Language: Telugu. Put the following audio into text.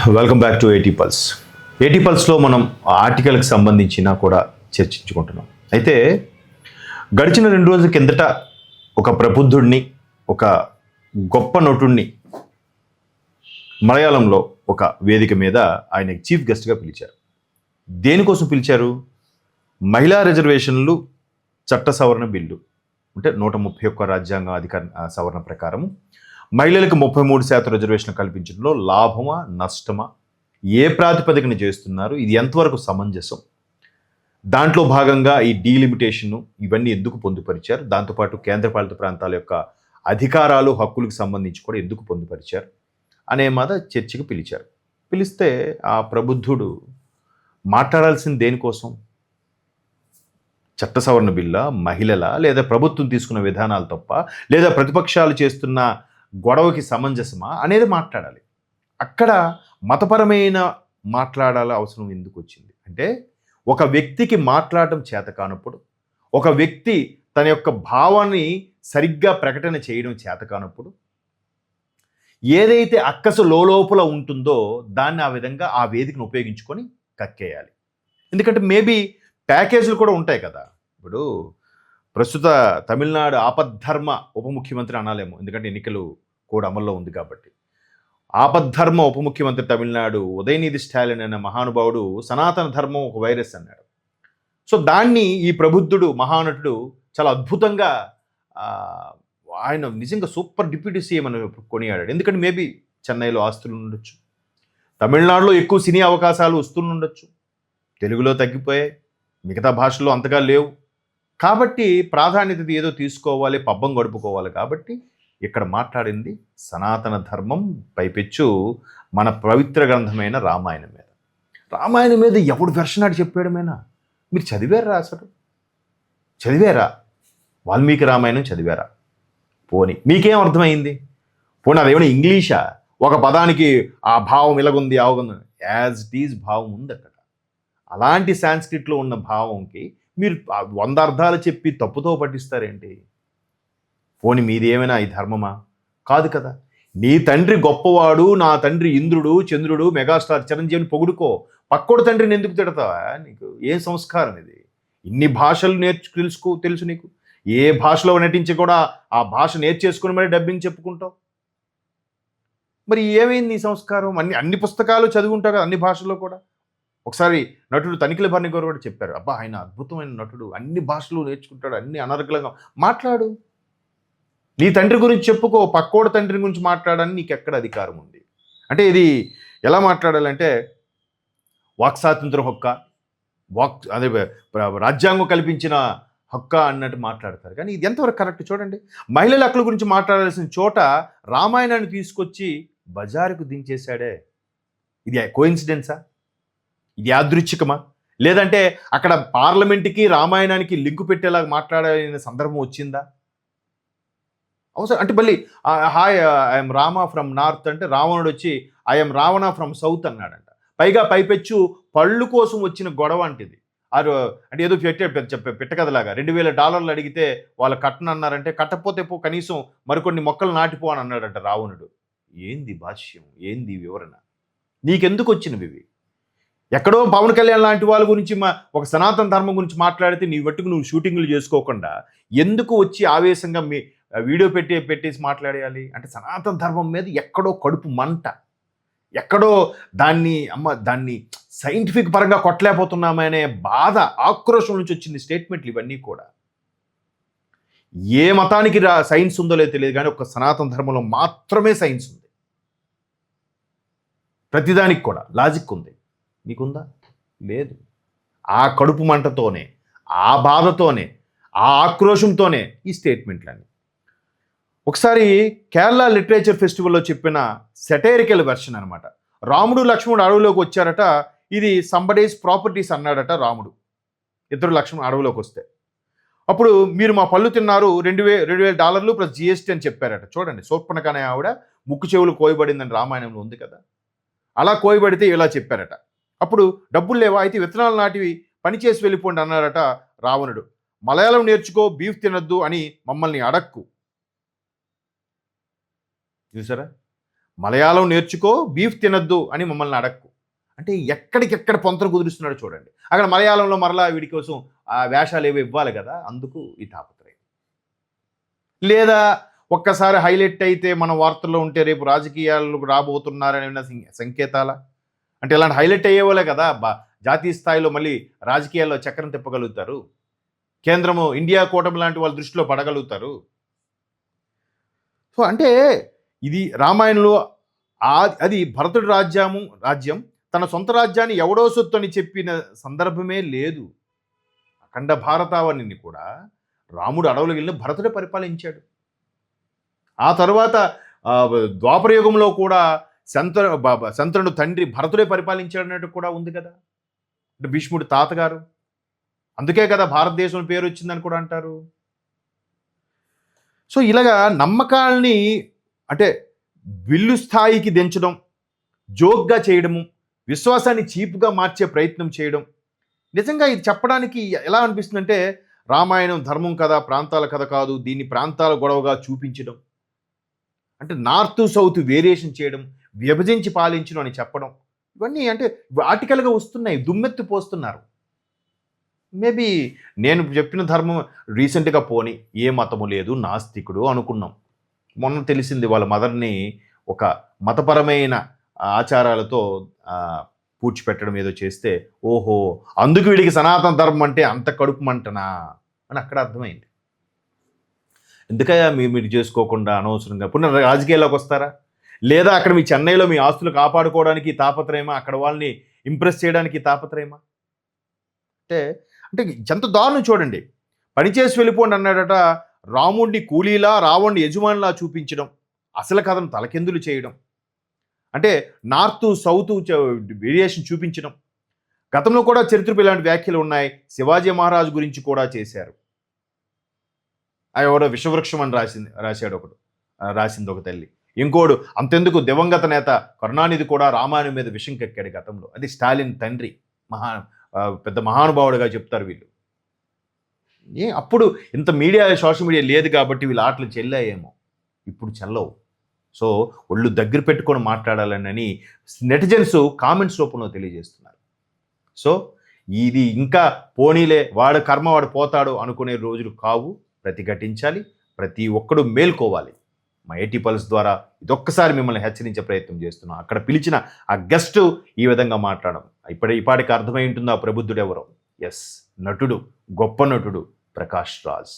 వెల్కమ్ బ్యాక్ టు ఏటీ పల్స్. ఏటీ పల్స్లో మనం ఆర్టికల్కి సంబంధించిన కూడా చర్చించుకుంటున్నాం. అయితే గడిచిన 2 రోజుల కిందట ఒక ప్రబుద్ధుడిని, ఒక గొప్ప నటుడిని మలయాళంలో ఒక వేదిక మీద ఆయన చీఫ్ గెస్ట్గా పిలిచారు. దేనికోసం పిలిచారు? మహిళా రిజర్వేషన్లు చట్ట సవరణ బిల్లు అంటే 131 రాజ్యాంగ అధికార సవరణ ప్రకారం మహిళలకు 33% రిజర్వేషన్ కల్పించడంలో లాభమా నష్టమా, ఏ ప్రాతిపదికన చేస్తున్నారు, ఇది ఎంతవరకు సమంజసం, దాంట్లో భాగంగా ఈ డీలిమిటేషన్ ఇవన్నీ ఎందుకు పొందుపరిచారు, దాంతోపాటు కేంద్రపాలిత ప్రాంతాల యొక్క అధికారాలు హక్కులకు సంబంధించి కూడా ఎందుకు పొందుపరిచారు అనే మాట చర్చకు పిలిచారు. పిలిస్తే ఆ ప్రబుద్ధుడు మాట్లాడాల్సింది దేనికోసం? చట్ట సవరణ బిల్ల, మహిళల, లేదా ప్రభుత్వం తీసుకున్న విధానాలు తప్ప, లేదా ప్రతిపక్షాలు చేస్తున్న గొడవకి సమంజసమా అనేది మాట్లాడాలి. అక్కడ మతపరమైన మాట్లాడాల అవసరం ఎందుకు వచ్చింది అంటే, ఒక వ్యక్తికి మాట్లాడటం చేత కానప్పుడు, ఒక వ్యక్తి తన యొక్క భావాన్ని సరిగ్గా ప్రకటన చేయడం చేత కానప్పుడు, ఏదైతే అక్కసు లోపల ఉంటుందో దాన్ని ఆ విధంగా ఆ వేదికను ఉపయోగించుకొని కక్కేయాలి. ఎందుకంటే మేబీ ప్యాకేజీలు కూడా ఉంటాయి కదా. ఇప్పుడు ప్రస్తుత తమిళనాడు ఆపద్ధర్మ ఉప ముఖ్యమంత్రి అనాలేమో, ఎందుకంటే ఎన్నికలు కూడా అమల్లో ఉంది కాబట్టి. ఆపద్ధర్మ ఉప ముఖ్యమంత్రి తమిళనాడు ఉదయనిధి స్టాలిన్ అనే మహానుభావుడు సనాతన ధర్మం ఒక వైరస్ అన్నాడు. సో దాన్ని ఈ ప్రబుద్ధుడు మహానటుడు చాలా అద్భుతంగా ఆయన నిజంగా సూపర్ డిప్యూటీ సీఎం అని కొనియాడాడు. ఎందుకంటే మేబీ చెన్నైలో ఆస్తులు ఉండొచ్చు, తమిళనాడులో ఎక్కువ సినీ అవకాశాలు వస్తుండొచ్చు, తెలుగులో తగ్గిపోయాయి, మిగతా భాషల్లో అంతగా లేవు కాబట్టి ప్రాధాన్యత ఏదో తీసుకోవాలి, పబ్బం గడుపుకోవాలి. కాబట్టి ఇక్కడ మాట్లాడింది సనాతన ధర్మం, పైపెచ్చు మన పవిత్ర గ్రంథమైన రామాయణం మీద. రామాయణం మీద ఎవడు వెర్షనాడు చెప్పాడమేనా? మీరు చదివారా? అసలు చదివారా? వాల్మీకి రామాయణం చదివారా? పోనీ మీకేం అర్థమైంది? పోనీ అదేమైనా ఇంగ్లీషా? ఒక పదానికి ఆ భావం ఇలాగుంది, ఆగుంది, యాజ్ ఇట్ ఈజ్ భావం ఉంది అక్కడ. అలాంటి సాంస్క్రిట్లో ఉన్న భావంకి మీరు 100 అర్థాలు చెప్పి తప్పుతో పట్టిస్తారేంటి? పోని మీది ఏమైనా ఈ ధర్మమా? కాదు కదా. నీ తండ్రి గొప్పవాడు, నా తండ్రి ఇంద్రుడు, చంద్రుడు, మెగాస్టార్ చిరంజీవిని పొగుడుకో, పక్కోడు తండ్రిని ఎందుకు తిడతావా? నీకు ఏం సంస్కారం ఇది? ఇన్ని భాషలు తెలుసు నీకు, ఏ భాషలో నటించి కూడా ఆ భాష నేర్చేసుకుని మరి డబ్బింగ్ చెప్పుకుంటావు. మరి ఏమైంది నీ సంస్కారం? అన్ని పుస్తకాలు చదువుంటావు కదా, అన్ని భాషల్లో కూడా. ఒకసారి నటుడు తనిఖీల భరణి గారు కూడా చెప్పారు, అబ్బా ఆయన అద్భుతమైన నటుడు, అన్ని భాషలు నేర్చుకుంటాడు, అన్ని అనర్గళంగా మాట్లాడు, నీ తండ్రి గురించి చెప్పుకో, పక్కోడు తండ్రి గురించి మాట్లాడని నీకు ఎక్కడ అధికారం ఉంది? అంటే ఇది ఎలా మాట్లాడాలంటే వాక్ స్వాతంత్రం హక్క, అదే రాజ్యాంగం కల్పించిన హక్క అన్నట్టు మాట్లాడతారు. కానీ ఇది ఎంతవరకు కరెక్ట్ చూడండి. మహిళల హక్కుల గురించి మాట్లాడాల్సిన చోట రామాయణాన్ని తీసుకొచ్చి బజారుకు దించేశాడే. ఇది కోయిన్సిడెన్సా? ఇది యాదృచ్ఛికమా? లేదంటే అక్కడ పార్లమెంట్కి రామాయణానికి లింకు పెట్టేలాగా మాట్లాడే సందర్భం వచ్చిందా? అవసరం అంటే మళ్ళీ hi I'm Rama from north అంటే రావణుడు వచ్చి ఐఎమ్ రావణ ఫ్రమ్ సౌత్ అన్నాడంట. పైగా పైపెచ్చు పళ్ళు కోసం వచ్చిన గొడవ అంటేది. అంటే ఏదో పెట్టకదలాగా $2000 అడిగితే వాళ్ళు కట్టనన్నారంటే, కట్టకపోతే కనీసం మరికొన్ని మొక్కలు నాటిపో అని అన్నాడంట రావణుడు. ఏంది భాష్యం? ఏంది వివరణ? నీకెందుకు వచ్చినవి ఇవి? ఎక్కడో పవన్ కళ్యాణ్ లాంటి వాళ్ళ గురించి ఒక సనాతన ధర్మం గురించి మాట్లాడితే నీ మట్టుకు నువ్వు షూటింగ్లు చేసుకోకుండా ఎందుకు వచ్చి ఆవేశంగా వీడియో పెట్టేసి మాట్లాడేయాలి? అంటే సనాతన ధర్మం మీద ఎక్కడో కడుపు మంట, ఎక్కడో దాన్ని సైంటిఫిక్ పరంగా కొట్టలేకపోతున్నామనే బాధ, ఆక్రోశం నుంచి వచ్చింది స్టేట్మెంట్లు ఇవన్నీ కూడా. ఏ మతానికి సైన్స్ ఉందో లేదో తెలియదు, కానీ ఒక సనాతన ధర్మంలో మాత్రమే సైన్స్ ఉంది. ప్రతిదానికి కూడా లాజిక్ ఉంది. మీకుందా? లేదు. ఆ కడుపు మంటతోనే, ఆ బాధతోనే, ఆ ఆక్రోశంతోనే ఈ స్టేట్మెంట్లన్నీ. ఒకసారి కేరళ లిటరేచర్ ఫెస్టివల్లో చెప్పిన సెటైరికల్ వెర్షన్ అనమాట. రాముడు లక్ష్మణుడు అడవిలోకి వచ్చారట, ఇది సంబడేస్ ప్రాపర్టీస్ అన్నాడట రాముడు. ఇద్దరు లక్ష్మణుడు అడవిలోకి వస్తే, అప్పుడు మీరు మా పళ్ళు తిన్నారు, $2000 ప్లస్ GST అని చెప్పారట. చూడండి, శూర్పణఖ అనే ఆవిడ ముక్కు చెవులు కోయబడిందని రామాయణంలో ఉంది కదా, అలా కోయబడితే ఇలా చెప్పారట. అప్పుడు డబ్బులు లేవా, అయితే విత్తనాలు నాటివి పనిచేసి వెళ్ళిపోండి అన్నారట రావణుడు. మలయాళం నేర్చుకో, బీఫ్ తినొద్దు అని మమ్మల్ని అడక్కు. చూసారా? మలయాళం నేర్చుకో, బీఫ్ తినద్దు అని మమ్మల్ని అడక్కు. అంటే ఎక్కడికెక్కడ పొంతలు కుదురుస్తున్నాడు చూడండి. అక్కడ మలయాళంలో మరలా వీడి కోసం ఆ వేషాలు ఏవో ఇవ్వాలి కదా, అందుకు ఈ తాపత్రయం. లేదా ఒక్కసారి హైలైట్ అయితే మన వార్తల్లో ఉంటే రేపు రాజకీయాలకు రాబోతున్నారనే సంకేతాల. అంటే ఇలాంటి హైలైట్ అయ్యేవాళ్ళే కదా జాతీయ స్థాయిలో మళ్ళీ రాజకీయాల్లో చక్రం తిప్పగలుగుతారు. కేంద్రము ఇండియా కూటమి లాంటి వాళ్ళ దృష్టిలో పడగలుగుతారు. సో అంటే ఇది రామాయణంలో అది భరతుడి రాజ్యం తన సొంత రాజ్యాన్ని ఎవడో సొత్తు అని చెప్పిన సందర్భమే లేదు. అఖండ భారతావనిని కూడా రాముడు అడవులకు వెళ్ళిన భరతుడే పరిపాలించాడు. ఆ తర్వాత ద్వాపరయుగంలో కూడా శంతనుడు తండ్రి భరతుడే పరిపాలించాడన్నట్టు కూడా ఉంది కదా. అంటే భీష్ముడి తాతగారు, అందుకే కదా భారతదేశం పేరు వచ్చిందని కూడా అంటారు. సో ఇలాగా నమ్మకాల్ని అంటే విల్లు స్థాయికి దించడం, జోక్గా చేయడము, విశ్వాసాన్ని చీప్గా మార్చే ప్రయత్నం చేయడం. నిజంగా ఇది చెప్పడానికి ఎలా అనిపిస్తుందంటే రామాయణం ధర్మం కథ, ప్రాంతాల కథ కాదు, దీన్ని ప్రాంతాల గొడవగా చూపించడం, అంటే నార్త్ సౌత్ వేరియేషన్ చేయడం, విభజించి పాలించడం అని చెప్పడం, ఇవన్నీ అంటే ఆర్టికల్గా వస్తున్నాయి, దుమ్మెత్తి పోస్తున్నారు. మేబీ నేను చెప్పిన ధర్మం రీసెంట్గా పోని ఏ మతము లేదు, నాస్తికుడు అనుకున్నాం. మొన్న తెలిసింది వాళ్ళ మదర్ని ఒక మతపరమైన ఆచారాలతో పూడ్చిపెట్టడం ఏదో చేస్తే, ఓహో అందుకు వీడికి సనాతన ధర్మం అంటే అంత కడుపు మంటనా అని అక్కడ అర్థమైంది. ఎందుకయ్యా మీరు చేసుకోకుండా అనవసరంగా పునః రాజకీయాల్లోకి వస్తారా? లేదా అక్కడ మీ చెన్నైలో మీ ఆస్తులు కాపాడుకోవడానికి తాపత్రయమా, అక్కడ వాళ్ళని ఇంప్రెస్ చేయడానికి తాపత్రయమా? అంటే అంటే ఎంత దారుణం చూడండి. పనిచేసి వెళ్ళిపోండి అన్నాడట, రాముడిని కూలీలా రావణ్ణి యజమానిలా చూపించడం, అసలు కథను తలకిందులు చేయడం, అంటే నార్త్ సౌత్ వేరియేషన్ చూపించడం. గతంలో కూడా చరిత్రలో ఇలాంటి వ్యాఖ్యలు ఉన్నాయి. శివాజీ మహారాజు గురించి కూడా చేశారు. ఎవడో విషవృక్షం అని రాశాడు ఒకడు, రాసింది ఒక తల్లి. ఇంకోడు అంతెందుకు దివంగత నేత కరుణానిధి కూడా రామాయణం మీద విషం కక్కాడు గతంలో. అది స్టాలిన్ తండ్రి, పెద్ద మహానుభావుడుగా చెప్తారు వీళ్ళు. అప్పుడు ఇంత మీడియా సోషల్ మీడియా లేదు కాబట్టి వీళ్ళ ఆటలు చెల్లాయేమో, ఇప్పుడు చెల్లవు. సో ఒళ్ళు దగ్గర పెట్టుకొని మాట్లాడాలని నెటిజన్స్ కామెంట్స్ రూపంలో తెలియజేస్తున్నారు. సో ఇది ఇంకా పోనీలే, వాడు కర్మ వాడు పోతాడు అనుకునే రోజులు కావు. ప్రతిఘటించాలి, ప్రతి ఒక్కడు మేల్కోవాలి. మా ఏటీ పల్స్ ద్వారా ఇదొక్కసారి మిమ్మల్ని హెచ్చరించే ప్రయత్నం చేస్తున్నాం. అక్కడ పిలిచిన ఆ గెస్ట్ ఈ విధంగా మాట్లాడడం ఇప్పటికి అర్థమై ఉంటుందో ఆ ప్రబుద్ధుడు ఎవరో. ఎస్, నటుడు, గొప్ప నటుడు ప్రకాష్ రాజ్.